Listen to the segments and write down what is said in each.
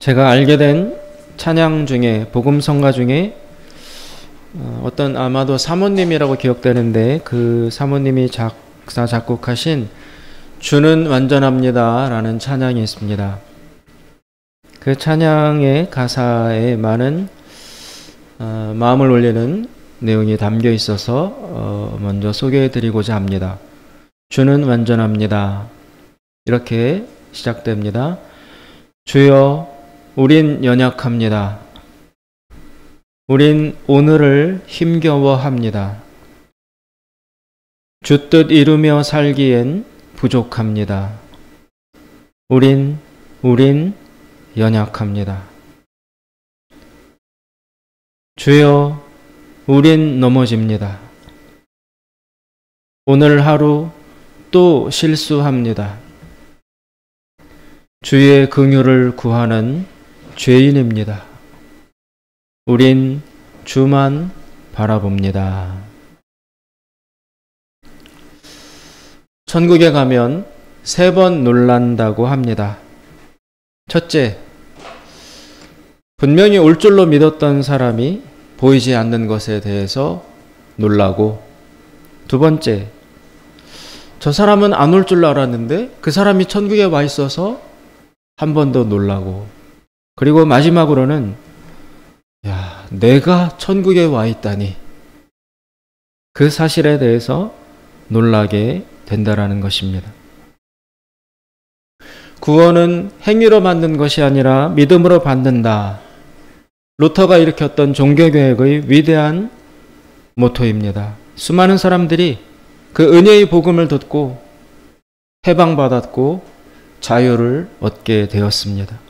제가 알게 된 찬양 중에, 복음 성가 중에 어떤 아마도 사모님이라고 기억되는데, 그 사모님이 작사 작곡하신 주는 완전합니다 라는 찬양이 있습니다. 그 찬양의 가사에 많은 마음을 올리는 내용이 담겨 있어서 먼저 소개해 드리고자 합니다. 주는 완전합니다. 이렇게 시작됩니다. 주여, 우린 연약합니다. 우린 오늘을 힘겨워합니다. 주 뜻 이루며 살기엔 부족합니다. 우린 연약합니다. 주여, 우린 넘어집니다. 오늘 하루 또 실수합니다. 주의 긍휼을 구하는 죄인입니다. 우린 주만 바라봅니다. 천국에 가면 3번 놀란다고 합니다. 첫째, 분명히 올 줄로 믿었던 사람이 보이지 않는 것에 대해서 놀라고, 두 번째, 저 사람은 안 올 줄 알았는데 그 사람이 천국에 와 있어서 한 번 더 놀라고, 그리고 마지막으로는 내가 천국에 와 있다니, 그 사실에 대해서 놀라게 된다라는 것입니다. 구원은 행위로 받는 것이 아니라 믿음으로 받는다. 루터가 일으켰던 종교개혁의 위대한 모토입니다. 수많은 사람들이 그 은혜의 복음을 듣고 해방받았고 자유를 얻게 되었습니다.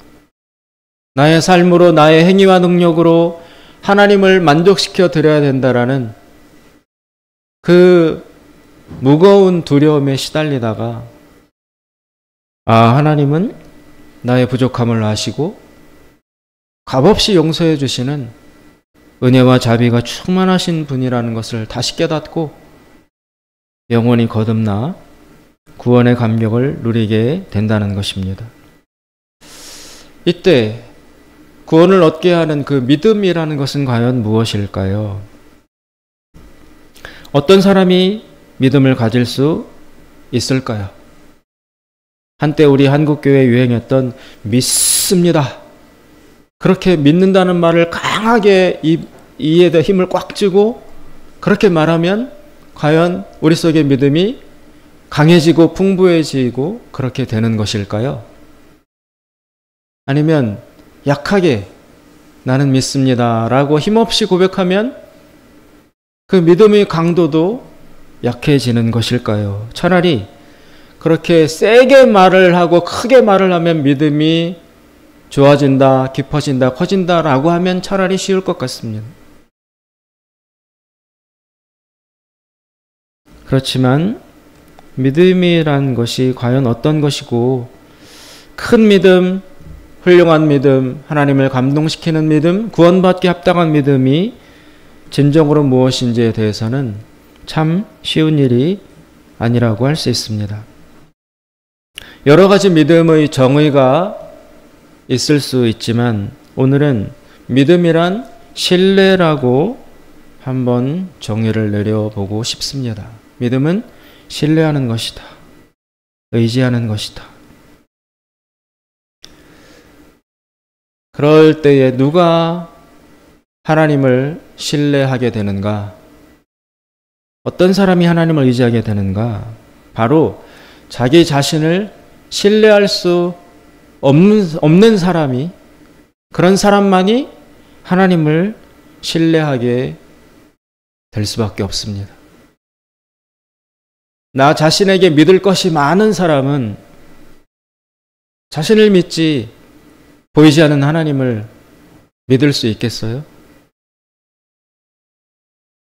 나의 삶으로, 나의 행위와 능력으로 하나님을 만족시켜 드려야 된다라는 그 무거운 두려움에 시달리다가, 하나님은 나의 부족함을 아시고 값없이 용서해 주시는 은혜와 자비가 충만하신 분이라는 것을 다시 깨닫고 영원히 거듭나 구원의 감격을 누리게 된다는 것입니다. 이때 구원을 얻게 하는 그 믿음이라는 것은 과연 무엇일까요? 어떤 사람이 믿음을 가질 수 있을까요? 한때 우리 한국교회에 유행했던 믿습니다. 그렇게 믿는다는 말을 강하게 이에다 힘을 꽉 쥐고 그렇게 말하면 과연 우리 속의 믿음이 강해지고 풍부해지고 그렇게 되는 것일까요? 아니면 약하게 나는 믿습니다 라고 힘없이 고백하면 그 믿음의 강도도 약해지는 것일까요? 차라리 그렇게 세게 말을 하고 크게 말을 하면 믿음이 좋아진다, 깊어진다, 커진다 라고 하면 차라리 쉬울 것 같습니다. 그렇지만 믿음이란 것이 과연 어떤 것이고, 큰 믿음, 훌륭한 믿음, 하나님을 감동시키는 믿음, 구원받기 합당한 믿음이 진정으로 무엇인지에 대해서는 참 쉬운 일이 아니라고 할 수 있습니다. 여러 가지 믿음의 정의가 있을 수 있지만 오늘은 믿음이란 신뢰라고 한번 정의를 내려보고 싶습니다. 믿음은 신뢰하는 것이다. 의지하는 것이다. 그럴 때에 누가 하나님을 신뢰하게 되는가? 어떤 사람이 하나님을 의지하게 되는가? 바로 자기 자신을 신뢰할 수 없는 사람이, 그런 사람만이 하나님을 신뢰하게 될 수밖에 없습니다. 나 자신에게 믿을 것이 많은 사람은 자신을 믿지 보이지 않는 하나님을 믿을 수 있겠어요?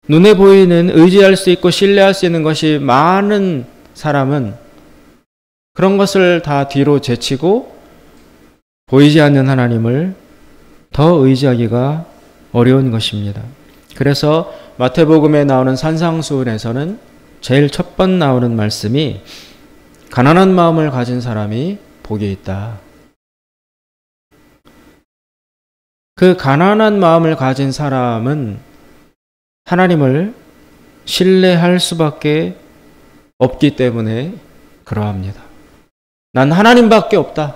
눈에 보이는 의지할 수 있고 신뢰할 수 있는 것이 많은 사람은 그런 것을 다 뒤로 제치고 보이지 않는 하나님을 더 의지하기가 어려운 것입니다. 그래서 마태복음에 나오는 산상수훈에서는 제일 첫 번 나오는 말씀이 가난한 마음을 가진 사람이 복이 있다. 그 가난한 마음을 가진 사람은 하나님을 신뢰할 수밖에 없기 때문에 그러합니다. 난 하나님밖에 없다.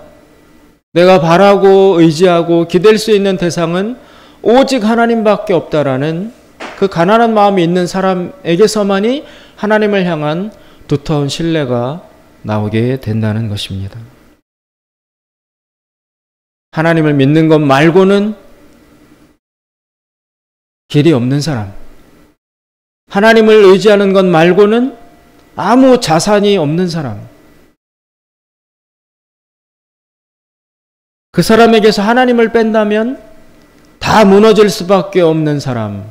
내가 바라고 의지하고 기댈 수 있는 대상은 오직 하나님밖에 없다라는 그 가난한 마음이 있는 사람에게서만이 하나님을 향한 두터운 신뢰가 나오게 된다는 것입니다. 하나님을 믿는 것 말고는 길이 없는 사람, 하나님을 의지하는 것 말고는 아무 자산이 없는 사람, 그 사람에게서 하나님을 뺀다면 다 무너질 수밖에 없는 사람,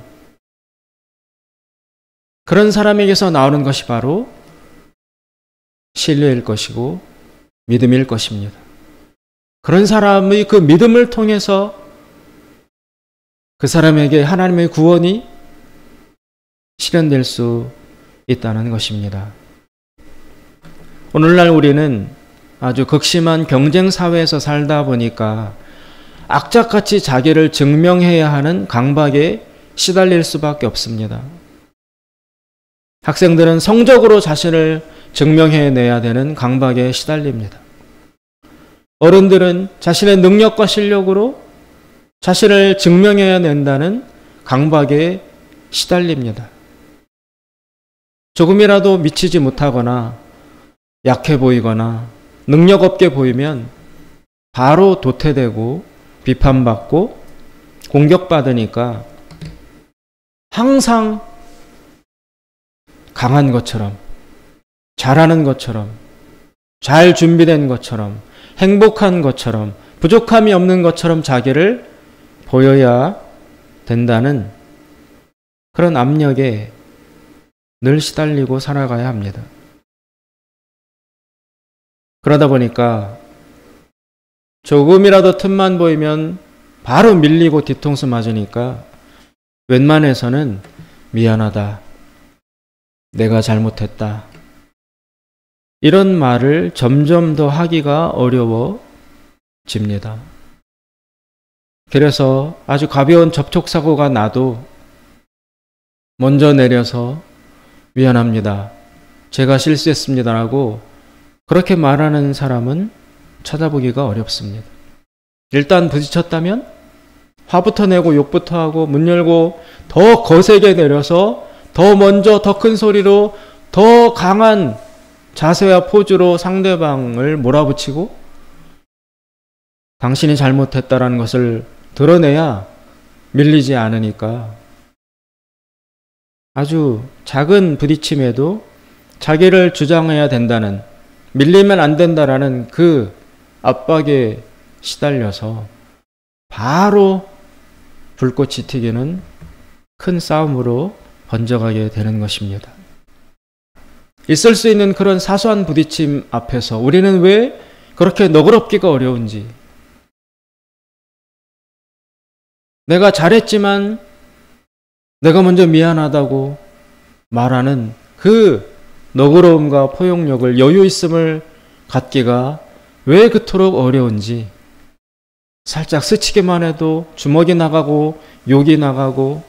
그런 사람에게서 나오는 것이 바로 신뢰일 것이고 믿음일 것입니다. 그런 사람의 그 믿음을 통해서 그 사람에게 하나님의 구원이 실현될 수 있다는 것입니다. 오늘날 우리는 아주 극심한 경쟁 사회에서 살다 보니까 악착같이 자기를 증명해야 하는 강박에 시달릴 수밖에 없습니다. 학생들은 성적으로 자신을 증명해내야 되는 강박에 시달립니다. 어른들은 자신의 능력과 실력으로 자신을 증명해야 된다는 강박에 시달립니다. 조금이라도 미치지 못하거나 약해 보이거나 능력 없게 보이면 바로 도태되고 비판받고 공격받으니까 항상 강한 것처럼, 잘하는 것처럼, 잘 준비된 것처럼, 행복한 것처럼, 부족함이 없는 것처럼 자기를 보여야 된다는 그런 압력에 늘 시달리고 살아가야 합니다. 그러다 보니까 조금이라도 틈만 보이면 바로 밀리고 뒤통수 맞으니까 웬만해서는 미안하다, 내가 잘못했다, 이런 말을 점점 더 하기가 어려워집니다. 그래서 아주 가벼운 접촉사고가 나도 먼저 내려서 미안합니다, 제가 실수했습니다라고 그렇게 말하는 사람은 찾아보기가 어렵습니다. 일단 부딪혔다면 화부터 내고 욕부터 하고 문 열고 더 거세게 내려서 더 먼저 더 큰 소리로 더 강한 자세와 포즈로 상대방을 몰아붙이고 당신이 잘못했다라는 것을 드러내야 밀리지 않으니까 아주 작은 부딪힘에도 자기를 주장해야 된다는, 밀리면 안 된다라는 그 압박에 시달려서 바로 불꽃이 튀기는 큰 싸움으로 번져가게 되는 것입니다. 있을 수 있는 그런 사소한 부딪힘 앞에서 우리는 왜 그렇게 너그럽기가 어려운지, 내가 잘했지만 내가 먼저 미안하다고 말하는 그 너그러움과 포용력을, 여유 있음을 갖기가 왜 그토록 어려운지, 살짝 스치기만 해도 주먹이 나가고 욕이 나가고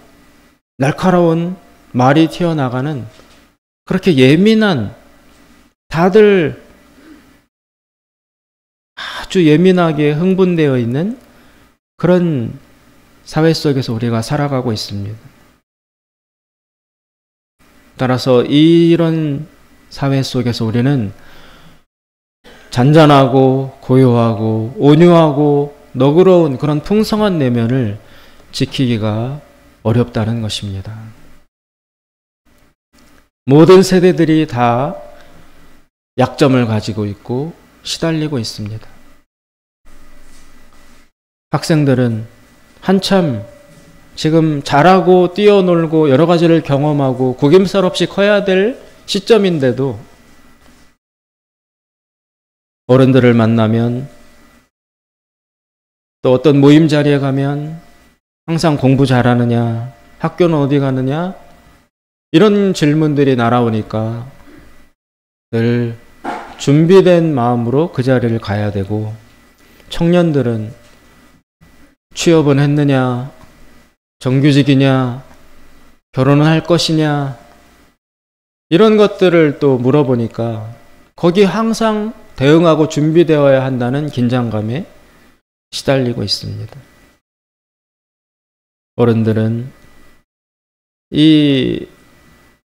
날카로운 말이 튀어나가는 그렇게 예민한, 다들 아주 예민하게 흥분되어 있는 그런 사회 속에서 우리가 살아가고 있습니다. 따라서 이런 사회 속에서 우리는 잔잔하고 고요하고 온유하고 너그러운 그런 풍성한 내면을 지키기가 어렵다는 것입니다. 모든 세대들이 다 약점을 가지고 있고 시달리고 있습니다. 학생들은 한참 지금 잘하고 뛰어놀고 여러 가지를 경험하고 구김살 없이 커야 될 시점인데도 어른들을 만나면, 또 어떤 모임 자리에 가면 항상 공부 잘하느냐, 학교는 어디 가느냐, 이런 질문들이 날아오니까 늘 준비된 마음으로 그 자리를 가야 되고, 청년들은 취업은 했느냐, 정규직이냐, 결혼은 할 것이냐, 이런 것들을 또 물어보니까 거기 항상 대응하고 준비되어야 한다는 긴장감에 시달리고 있습니다. 어른들은 이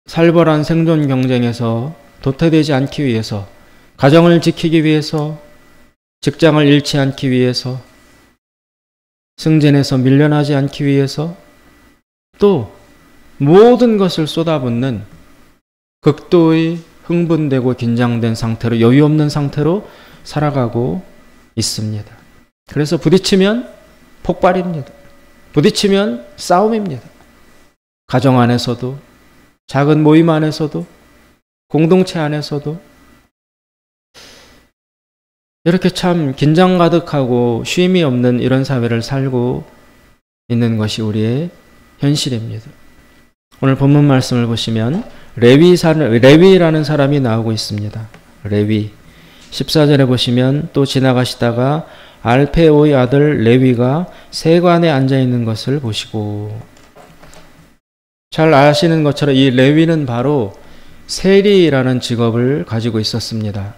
살벌한 생존 경쟁에서 도태되지 않기 위해서, 가정을 지키기 위해서, 직장을 잃지 않기 위해서, 승진에서 밀려나지 않기 위해서, 또 모든 것을 쏟아붓는 극도의 흥분되고 긴장된 상태로, 여유 없는 상태로 살아가고 있습니다. 그래서 부딪히면 폭발입니다. 부딪히면 싸움입니다. 가정 안에서도, 작은 모임 안에서도, 공동체 안에서도 이렇게 참 긴장 가득하고 쉼이 없는 이런 사회를 살고 있는 것이 우리의 현실입니다. 오늘 본문 말씀을 보시면 레위라는 사람이 나오고 있습니다. 레위. 14절에 보시면 또 지나가시다가 알페오의 아들 레위가 세관에 앉아 있는 것을 보시고, 잘 아시는 것처럼 이 레위는 바로 세리라는 직업을 가지고 있었습니다.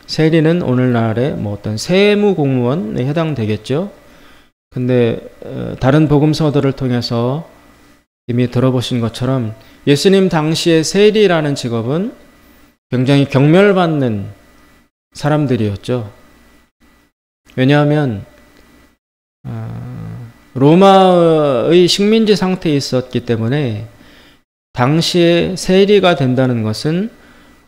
세리는 오늘날의 어떤 세무 공무원에 해당되겠죠. 근데 다른 복음서들을 통해서 이미 들어보신 것처럼 예수님 당시의 세리라는 직업은 굉장히 경멸받는 사람들이었죠. 왜냐하면 로마의 식민지 상태에 있었기 때문에 당시에 세리가 된다는 것은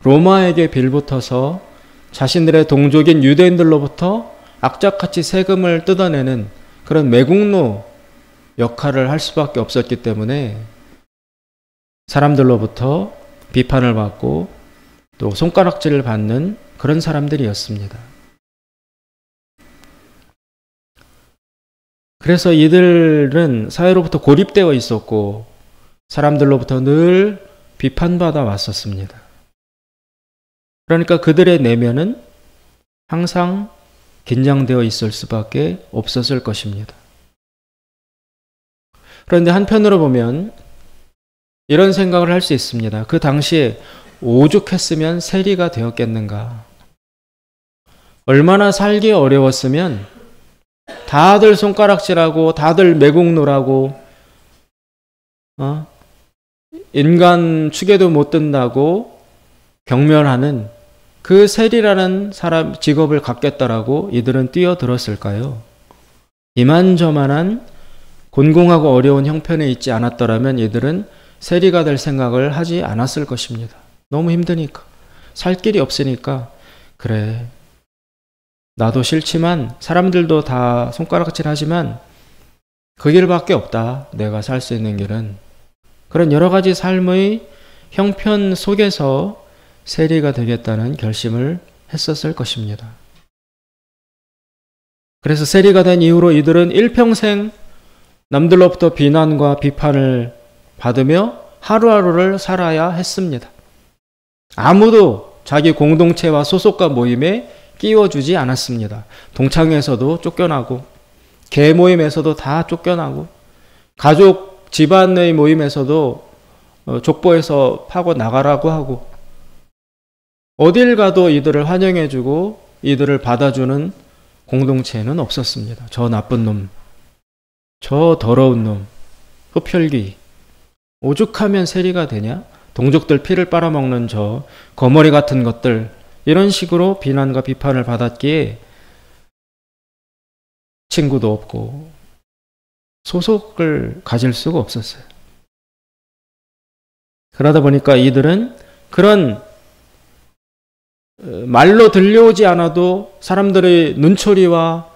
로마에게 빌붙어서 자신들의 동족인 유대인들로부터 악착같이 세금을 뜯어내는 그런 매국노 역할을 할 수밖에 없었기 때문에 사람들로부터 비판을 받고 또 손가락질을 받는 그런 사람들이었습니다. 그래서 이들은 사회로부터 고립되어 있었고 사람들로부터 늘 비판받아 왔었습니다. 그러니까 그들의 내면은 항상 긴장되어 있을 수밖에 없었을 것입니다. 그런데 한편으로 보면 이런 생각을 할 수 있습니다. 그 당시에 오죽했으면 세리가 되었겠는가. 얼마나 살기 어려웠으면 다들 손가락질하고 다들 매국노라고 인간 축에도 못 든다고 경멸하는 그 세리라는 사람 직업을 갖겠다라고 이들은 뛰어들었을까요? 이만저만한 곤궁하고 어려운 형편에 있지 않았더라면 이들은 세리가 될 생각을 하지 않았을 것입니다. 너무 힘드니까, 살 길이 없으니까, 그래, 나도 싫지만 사람들도 다 손가락질 하지만 그 길밖에 없다. 내가 살 수 있는 길은. 그런 여러 가지 삶의 형편 속에서 세리가 되겠다는 결심을 했었을 것입니다. 그래서 세리가 된 이후로 이들은 일평생 남들로부터 비난과 비판을 받으며 하루하루를 살아야 했습니다. 아무도 자기 공동체와 소속과 모임에 끼워주지 않았습니다. 동창회에서도 쫓겨나고 개 모임에서도 다 쫓겨나고 가족 집안의 모임에서도 족보에서 파고 나가라고 하고 어딜 가도 이들을 환영해주고 이들을 받아주는 공동체는 없었습니다. 저 나쁜 놈, 저 더러운 놈, 흡혈귀, 오죽하면 세리가 되냐? 동족들 피를 빨아먹는 저 거머리 같은 것들, 이런 식으로 비난과 비판을 받았기에 친구도 없고 소속을 가질 수가 없었어요. 그러다 보니까 이들은 그런 말로 들려오지 않아도 사람들의 눈초리와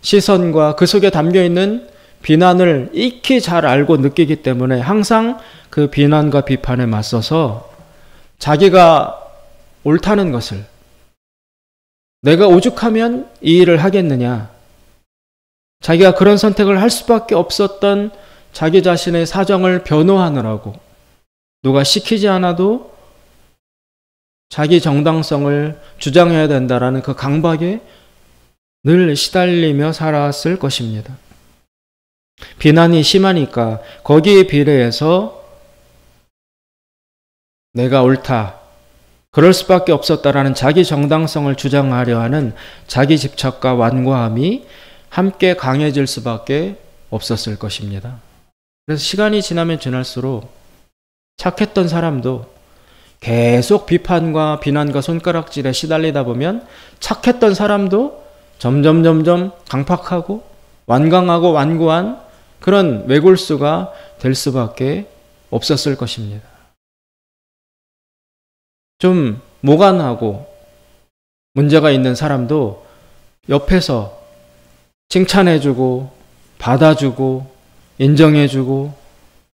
시선과 그 속에 담겨있는 비난을 익히 잘 알고 느끼기 때문에 항상 그 비난과 비판에 맞서서 자기가 옳다는 것을, 내가 오죽하면 이 일을 하겠느냐, 자기가 그런 선택을 할 수밖에 없었던 자기 자신의 사정을 변호하느라고 누가 시키지 않아도 자기 정당성을 주장해야 된다라는 그 강박에 늘 시달리며 살았을 것입니다. 비난이 심하니까 거기에 비례해서 내가 옳다, 그럴 수밖에 없었다라는 자기 정당성을 주장하려 하는 자기 집착과 완고함이 함께 강해질 수밖에 없었을 것입니다. 그래서 시간이 지나면 지날수록 착했던 사람도 계속 비판과 비난과 손가락질에 시달리다 보면 착했던 사람도 점점 강팍하고 완강하고 완고한 그런 외골수가 될 수밖에 없었을 것입니다. 좀 모간하고 문제가 있는 사람도 옆에서 칭찬해주고 받아주고 인정해주고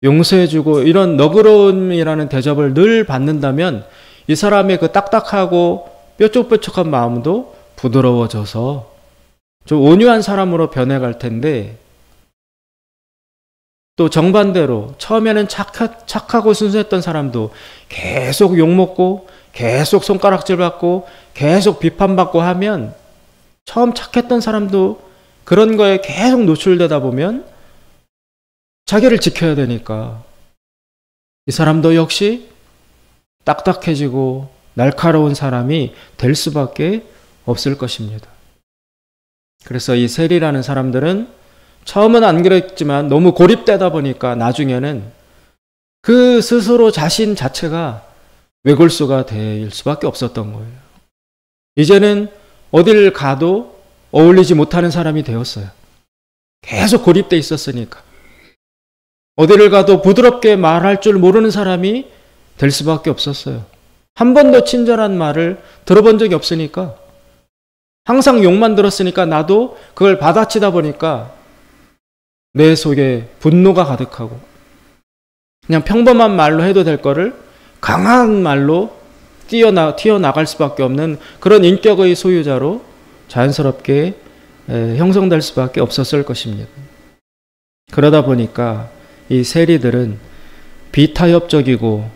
용서해주고 이런 너그러움이라는 대접을 늘 받는다면 이 사람의 그 딱딱하고 뾰족뾰족한 마음도 부드러워져서 좀 온유한 사람으로 변해갈 텐데, 또 정반대로 처음에는 착하고 순수했던 사람도 계속 욕먹고 계속 손가락질 받고 계속 비판받고 하면 처음 착했던 사람도 그런 거에 계속 노출되다 보면 자기를 지켜야 되니까 이 사람도 역시 딱딱해지고 날카로운 사람이 될 수밖에 없을 것입니다. 그래서 이 세리라는 사람들은 처음은 안 그랬지만 너무 고립되다 보니까 나중에는 그 스스로 자신 자체가 외골수가 될 수밖에 없었던 거예요. 이제는 어딜 가도 어울리지 못하는 사람이 되었어요. 계속 고립돼 있었으니까. 어디를 가도 부드럽게 말할 줄 모르는 사람이 될 수밖에 없었어요. 한 번도 친절한 말을 들어본 적이 없으니까, 항상 욕만 들었으니까 나도 그걸 받아치다 보니까 내 속에 분노가 가득하고 그냥 평범한 말로 해도 될 거를 강한 말로 튀어나갈 수밖에 없는 그런 인격의 소유자로 자연스럽게 형성될 수밖에 없었을 것입니다. 그러다 보니까 이 세리들은 비타협적이고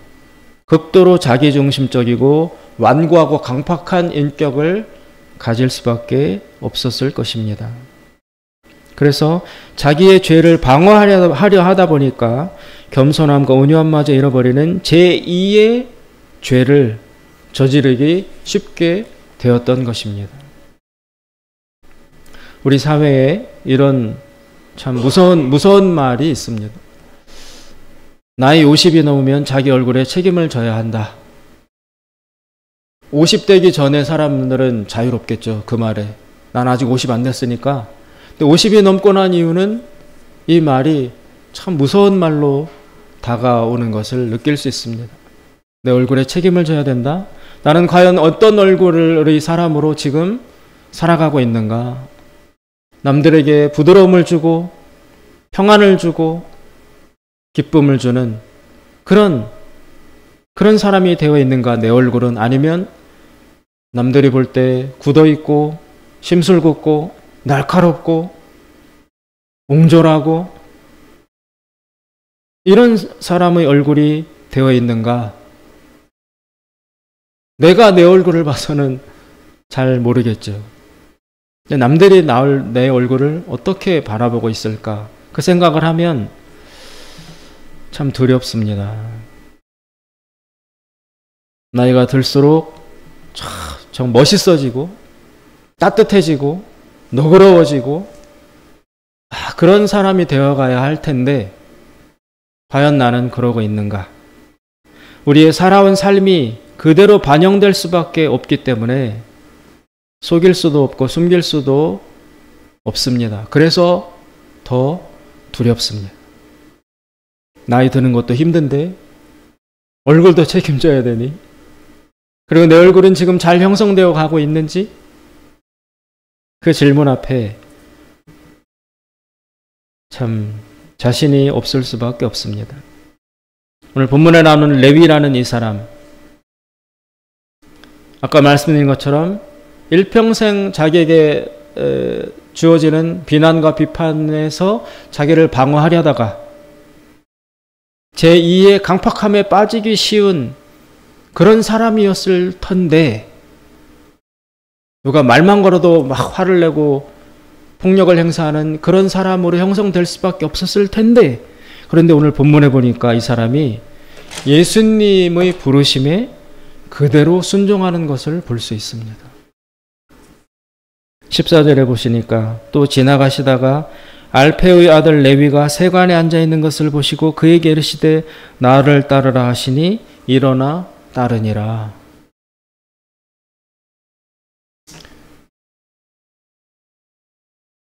극도로 자기중심적이고 완고하고 강팍한 인격을 가질 수밖에 없었을 것입니다. 그래서 자기의 죄를 방어하려 하다 보니까 겸손함과 온유함마저 잃어버리는 제2의 죄를 저지르기 쉽게 되었던 것입니다. 우리 사회에 이런 참 무서운 말이 있습니다. 나이 50이 넘으면 자기 얼굴에 책임을 져야 한다. 50대기 전에 사람들은 자유롭겠죠. 그 말에. 난 아직 50 안 됐으니까. 근데 50이 넘고 난 이유는 이 말이 참 무서운 말로 다가오는 것을 느낄 수 있습니다. 내 얼굴에 책임을 져야 된다? 나는 과연 어떤 얼굴의 사람으로 지금 살아가고 있는가? 남들에게 부드러움을 주고 평안을 주고 기쁨을 주는 그런 사람이 되어 있는가? 내 얼굴은. 아니면 남들이 볼 때 굳어있고 심술궂고 날카롭고 옹졸하고 이런 사람의 얼굴이 되어 있는가? 내가 내 얼굴을 봐서는 잘 모르겠죠. 남들이 내 얼굴을 어떻게 바라보고 있을까? 그 생각을 하면 참 두렵습니다. 나이가 들수록 참 멋있어지고 따뜻해지고 너그러워지고 그런 사람이 되어가야 할 텐데 과연 나는 그러고 있는가? 우리의 살아온 삶이 그대로 반영될 수밖에 없기 때문에 속일 수도 없고 숨길 수도 없습니다. 그래서 더 두렵습니다. 나이 드는 것도 힘든데 얼굴도 책임져야 되니? 그리고 내 얼굴은 지금 잘 형성되어 가고 있는지? 그 질문 앞에 참 자신이 없을 수밖에 없습니다. 오늘 본문에 나오는 레위라는 이 사람, 아까 말씀드린 것처럼 일평생 자기에게 주어지는 비난과 비판에서 자기를 방어하려다가 제2의 강팍함에 빠지기 쉬운 그런 사람이었을 텐데 누가 말만 걸어도 막 화를 내고 폭력을 행사하는 그런 사람으로 형성될 수밖에 없었을 텐데, 그런데 오늘 본문에 보니까 이 사람이 예수님의 부르심에 그대로 순종하는 것을 볼 수 있습니다. 14절에 보시니까 또 지나가시다가 알페의 아들 레위가 세관에 앉아 있는 것을 보시고 그에게 이르시되 나를 따르라 하시니 일어나 따르니라.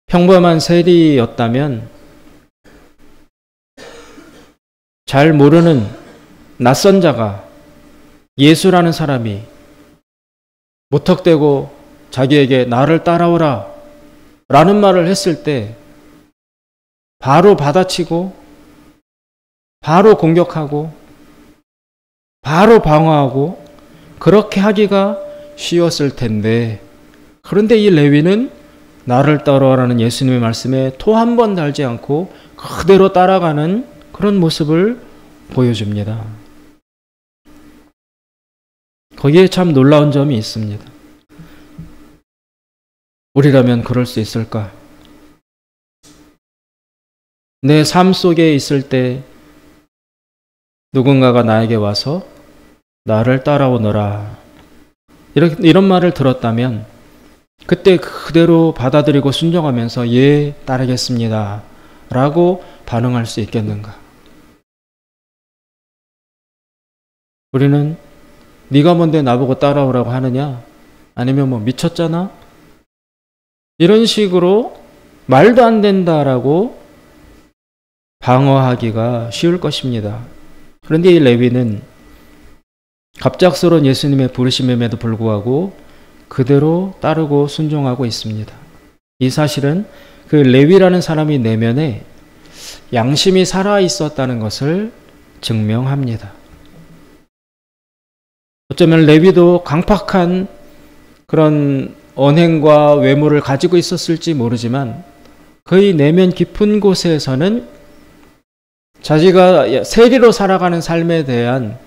평범한 세리였다면 잘 모르는 낯선 자가 예수라는 사람이 무턱대고 자기에게 나를 따라오라 라는 말을 했을 때 바로 받아치고 바로 공격하고 바로 방어하고 그렇게 하기가 쉬웠을 텐데, 그런데 이 레위는 나를 따라오라는 예수님의 말씀에 토 한 번 달지 않고 그대로 따라가는 그런 모습을 보여줍니다. 거기에 참 놀라운 점이 있습니다. 우리라면 그럴 수 있을까? 내 삶 속에 있을 때 누군가가 나에게 와서 나를 따라오너라 이런 말을 들었다면 그때 그대로 받아들이고 순종하면서 예, 따르겠습니다 라고 반응할 수 있겠는가? 우리는 네가 뭔데 나보고 따라오라고 하느냐? 아니면 뭐 미쳤잖아? 이런 식으로 말도 안 된다라고 방어하기가 쉬울 것입니다. 그런데 이 레위는 갑작스러운 예수님의 부르심임에도 불구하고 그대로 따르고 순종하고 있습니다. 이 사실은 그 레위라는 사람이 내면에 양심이 살아 있었다는 것을 증명합니다. 어쩌면 레위도 강팍한 그런 언행과 외모를 가지고 있었을지 모르지만 그의 내면 깊은 곳에서는 자기가 세리로 살아가는 삶에 대한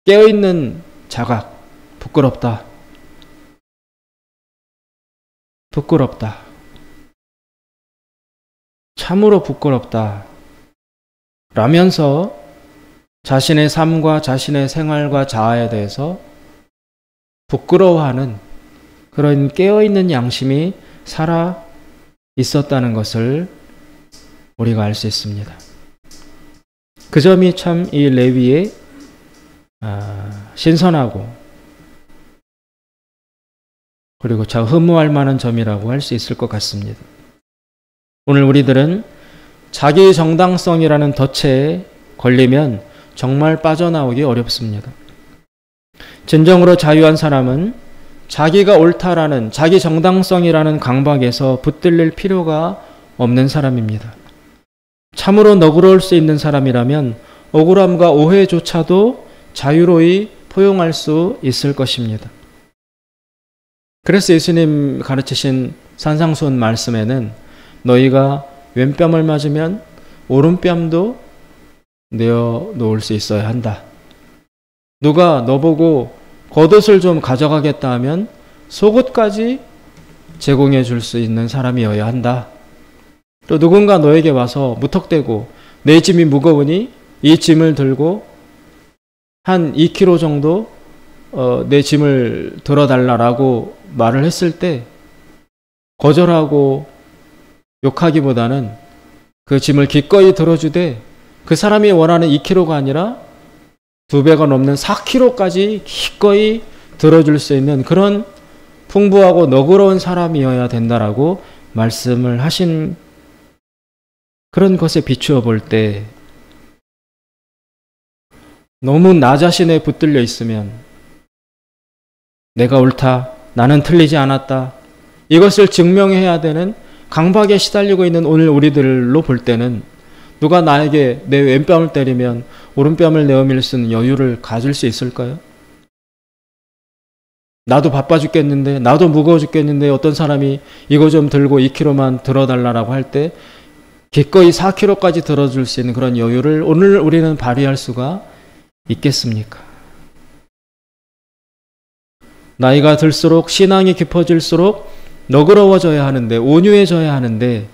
깨어있는 자각, 부끄럽다. 부끄럽다. 참으로 부끄럽다. 라면서 자신의 삶과 자신의 생활과 자아에 대해서 부끄러워하는 그런 깨어있는 양심이 살아 있었다는 것을 우리가 알 수 있습니다. 그 점이 참 이 레위의 신선하고 그리고 참 흠모할 만한 점이라고 할 수 있을 것 같습니다. 오늘 우리들은 자기 정당성이라는 덫에 걸리면 정말 빠져나오기 어렵습니다. 진정으로 자유한 사람은 자기가 옳다라는 자기 정당성이라는 강박에서 붙들릴 필요가 없는 사람입니다. 참으로 너그러울 수 있는 사람이라면 억울함과 오해조차도 자유로이 포용할 수 있을 것입니다. 그래서 예수님 가르치신 산상수훈 말씀에는 너희가 왼뺨을 맞으면 오른뺨도 내어 놓을 수 있어야 한다. 누가 너보고 겉옷을 좀 가져가겠다 하면 속옷까지 제공해 줄 수 있는 사람이어야 한다. 또 누군가 너에게 와서 무턱대고 내 짐이 무거우니 이 짐을 들고 한 2kg 정도 내 짐을 들어달라라고 말을 했을 때 거절하고 욕하기보다는 그 짐을 기꺼이 들어주되 그 사람이 원하는 2kg가 아니라 2배가 넘는 4kg까지 기꺼이 들어줄 수 있는 그런 풍부하고 너그러운 사람이어야 된다라고 말씀을 하신 그런 것에 비추어 볼 때 너무 나 자신에 붙들려 있으면 내가 옳다, 나는 틀리지 않았다, 이것을 증명해야 되는 강박에 시달리고 있는 오늘 우리들로 볼 때는 누가 나에게 내 왼뺨을 때리면 오른뺨을 내어밀 수 있는 여유를 가질 수 있을까요? 나도 바빠 죽겠는데, 나도 무거워 죽겠는데 어떤 사람이 이거 좀 들고 2kg만 들어달라고 할 때 기꺼이 4kg까지 들어줄 수 있는 그런 여유를 오늘 우리는 발휘할 수가 있겠습니까? 나이가 들수록 신앙이 깊어질수록 너그러워져야 하는데, 온유해져야 하는데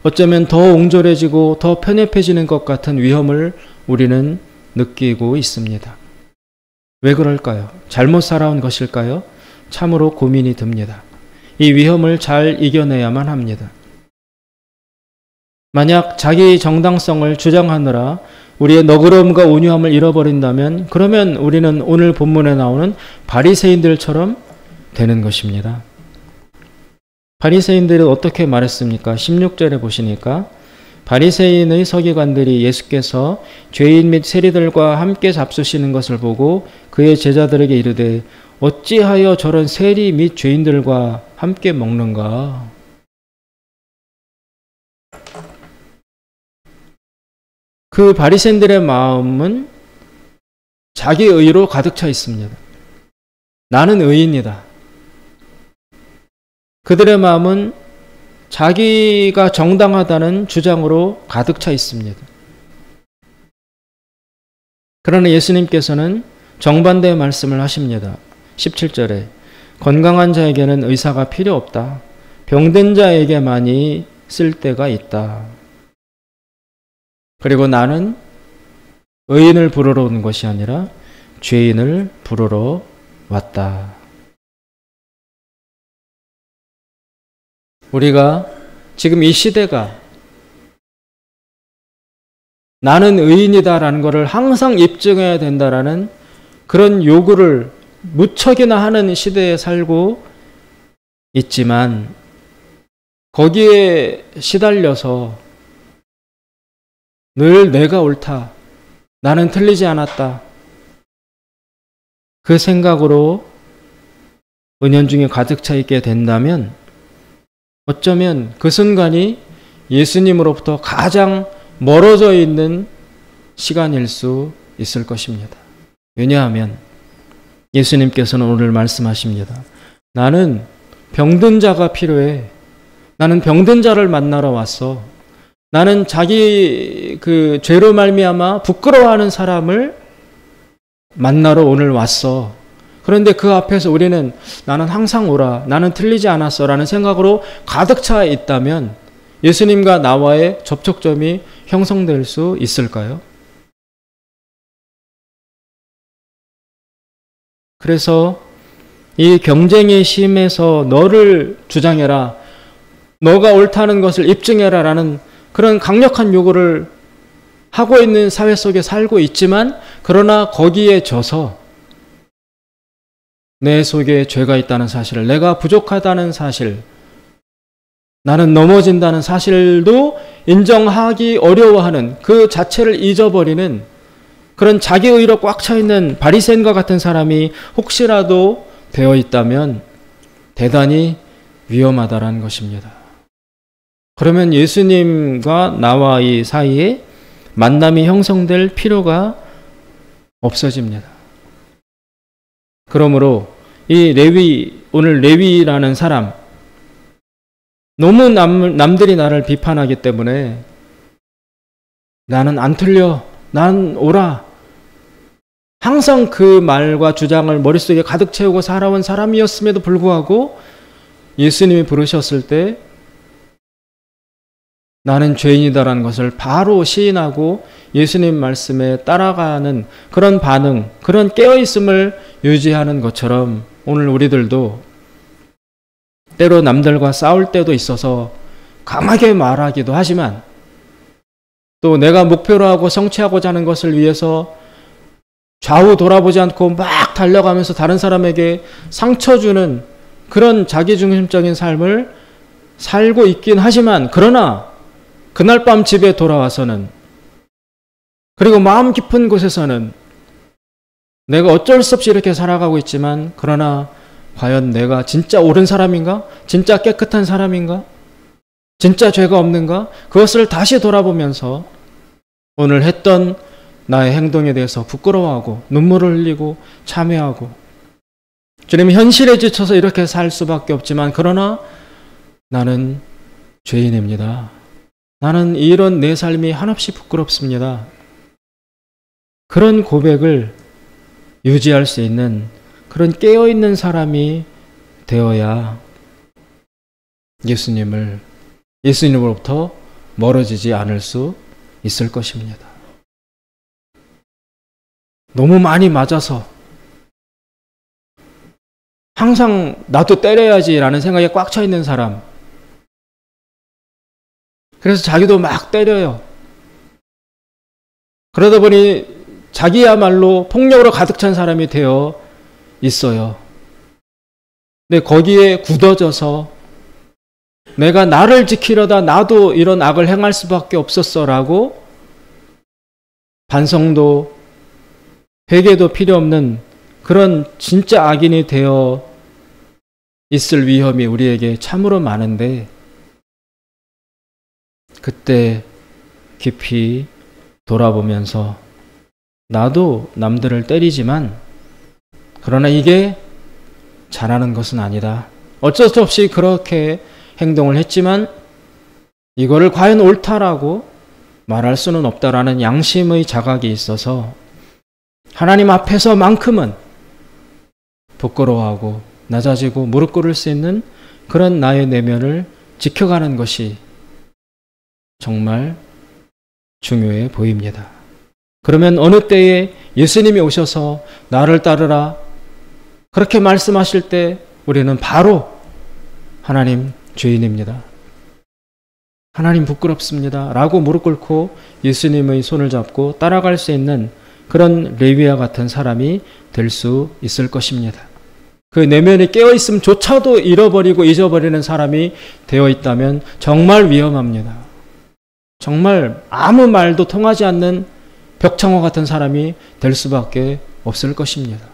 어쩌면 더 옹졸해지고 더 편협해지는 것 같은 위험을 우리는 느끼고 있습니다. 왜 그럴까요? 잘못 살아온 것일까요? 참으로 고민이 듭니다. 이 위험을 잘 이겨내야만 합니다. 만약 자기 정당성을 주장하느라 우리의 너그러움과 온유함을 잃어버린다면 그러면 우리는 오늘 본문에 나오는 바리새인들처럼 되는 것입니다. 바리새인들은 어떻게 말했습니까? 16절에 보시니까 바리새인의 서기관들이 예수께서 죄인 및 세리들과 함께 잡수시는 것을 보고 그의 제자들에게 이르되 어찌하여 저런 세리 및 죄인들과 함께 먹는가? 그 바리새인들의 마음은 자기 의로 가득 차 있습니다. 나는 의인이다. 그들의 마음은 자기가 정당하다는 주장으로 가득 차 있습니다. 그러나 예수님께서는 정반대의 말씀을 하십니다. 17절에 건강한 자에게는 의사가 필요 없다. 병든 자에게만이 쓸데가 있다. 그리고 나는 의인을 부르러 온 것이 아니라 죄인을 부르러 왔다. 우리가 지금 이 시대가 나는 의인이다라는 것을 항상 입증해야 된다라는 그런 요구를 무척이나 하는 시대에 살고 있지만 거기에 시달려서 늘 내가 옳다. 나는 틀리지 않았다. 그 생각으로 은연중에 가득 차 있게 된다면 어쩌면 그 순간이 예수님으로부터 가장 멀어져 있는 시간일 수 있을 것입니다. 왜냐하면 예수님께서는 오늘 말씀하십니다. 나는 병든 자가 필요해. 나는 병든 자를 만나러 왔어. 나는 자기 그 죄로 말미암아 부끄러워하는 사람을 만나러 오늘 왔어. 그런데 그 앞에서 우리는 나는 항상 옳아, 나는 틀리지 않았어 라는 생각으로 가득 차 있다면 예수님과 나와의 접촉점이 형성될 수 있을까요? 그래서 이 경쟁의 심에서 너를 주장해라, 너가 옳다는 것을 입증해라 라는 그런 강력한 요구를 하고 있는 사회 속에 살고 있지만 그러나 거기에 져서 내 속에 죄가 있다는 사실을, 내가 부족하다는 사실, 나는 넘어진다는 사실도 인정하기 어려워하는 그 자체를 잊어버리는 그런 자기의로 꽉 차 있는 바리새인과 같은 사람이 혹시라도 되어 있다면 대단히 위험하다라는 것입니다. 그러면 예수님과 나와 이 사이에 만남이 형성될 필요가 없어집니다. 그러므로 이 오늘 레위라는 사람, 너무 남들이 나를 비판하기 때문에 나는 안 틀려, 난 옳아. 항상 그 말과 주장을 머릿속에 가득 채우고 살아온 사람이었음에도 불구하고 예수님이 부르셨을 때 나는 죄인이다라는 것을 바로 시인하고 예수님 말씀에 따라가는 그런 반응, 그런 깨어있음을 유지하는 것처럼 오늘 우리들도 때로 남들과 싸울 때도 있어서 강하게 말하기도 하지만 또 내가 목표로 하고 성취하고자 하는 것을 위해서 좌우 돌아보지 않고 막 달려가면서 다른 사람에게 상처 주는 그런 자기중심적인 삶을 살고 있긴 하지만 그러나 그날 밤 집에 돌아와서는 그리고 마음 깊은 곳에서는 내가 어쩔 수 없이 이렇게 살아가고 있지만 그러나 과연 내가 진짜 옳은 사람인가? 진짜 깨끗한 사람인가? 진짜 죄가 없는가? 그것을 다시 돌아보면서 오늘 했던 나의 행동에 대해서 부끄러워하고 눈물을 흘리고 참회하고 주님 현실에 지쳐서 이렇게 살 수밖에 없지만 그러나 나는 죄인입니다. 나는 이런 내 삶이 한없이 부끄럽습니다. 그런 고백을 유지할 수 있는 그런 깨어있는 사람이 되어야 예수님으로부터 멀어지지 않을 수 있을 것입니다. 너무 많이 맞아서 항상 나도 때려야지라는 생각에 꽉 차 있는 사람, 그래서 자기도 막 때려요. 그러다 보니 자기야말로 폭력으로 가득 찬 사람이 되어 있어요. 근데 거기에 굳어져서 내가 나를 지키려다 나도 이런 악을 행할 수밖에 없었어 라고 반성도 회개도 필요 없는 그런 진짜 악인이 되어 있을 위험이 우리에게 참으로 많은데, 그때 깊이 돌아보면서 나도 남들을 때리지만 그러나 이게 잘하는 것은 아니다. 어쩔 수 없이 그렇게 행동을 했지만 이거를 과연 옳다라고 말할 수는 없다라는 양심의 자각이 있어서 하나님 앞에서만큼은 부끄러워하고 낮아지고 무릎 꿇을 수 있는 그런 나의 내면을 지켜가는 것이 정말 중요해 보입니다. 그러면 어느 때에 예수님이 오셔서 나를 따르라 그렇게 말씀하실 때 우리는 바로 하나님 죄인입니다. 하나님 부끄럽습니다. 라고 무릎 꿇고 예수님의 손을 잡고 따라갈 수 있는 그런 레위와 같은 사람이 될 수 있을 것입니다. 그 내면이 깨어있음조차도 잃어버리고 잊어버리는 사람이 되어 있다면 정말 위험합니다. 정말 아무 말도 통하지 않는 벽창호 같은 사람이 될 수밖에 없을 것입니다.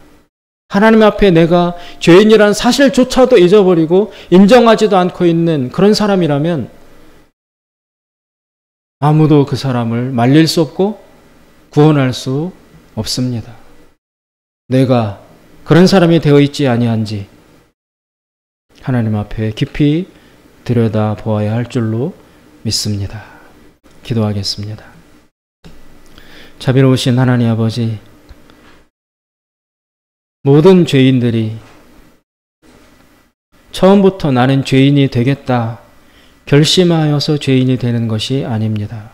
하나님 앞에 내가 죄인이라는 사실조차도 잊어버리고 인정하지도 않고 있는 그런 사람이라면 아무도 그 사람을 말릴 수 없고 구원할 수 없습니다. 내가 그런 사람이 되어 있지 아니한지 하나님 앞에 깊이 들여다 보아야 할 줄로 믿습니다. 기도하겠습니다. 자비로우신 하나님 아버지, 모든 죄인들이 처음부터 나는 죄인이 되겠다 결심하여서 죄인이 되는 것이 아닙니다.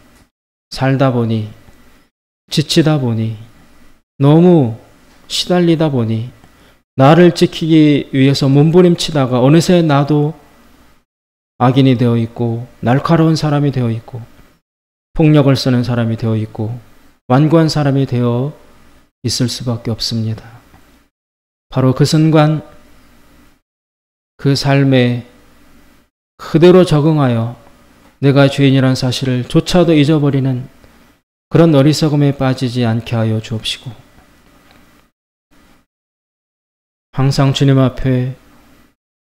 살다 보니, 지치다 보니, 너무 시달리다 보니 나를 지키기 위해서 몸부림치다가 어느새 나도 악인이 되어 있고 날카로운 사람이 되어 있고 폭력을 쓰는 사람이 되어 있고 완고한 사람이 되어 있을 수밖에 없습니다. 바로 그 순간 그 삶에 그대로 적응하여 내가 죄인이라는 사실을 조차도 잊어버리는 그런 어리석음에 빠지지 않게 하여 주옵시고, 항상 주님 앞에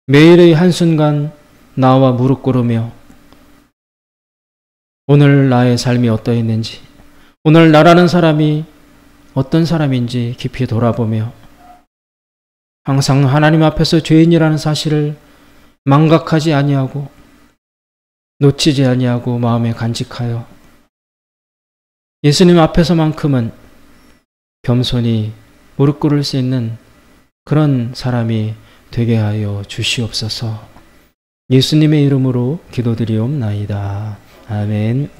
매일의 한순간 나와 무릎 꿇으며 오늘 나의 삶이 어떠했는지, 오늘 나라는 사람이 어떤 사람인지 깊이 돌아보며 항상 하나님 앞에서 죄인이라는 사실을 망각하지 아니하고 놓치지 아니하고 마음에 간직하여 예수님 앞에서만큼은 겸손히 무릎 꿇을 수 있는 그런 사람이 되게 하여 주시옵소서. 예수님의 이름으로 기도드리옵나이다. 아멘.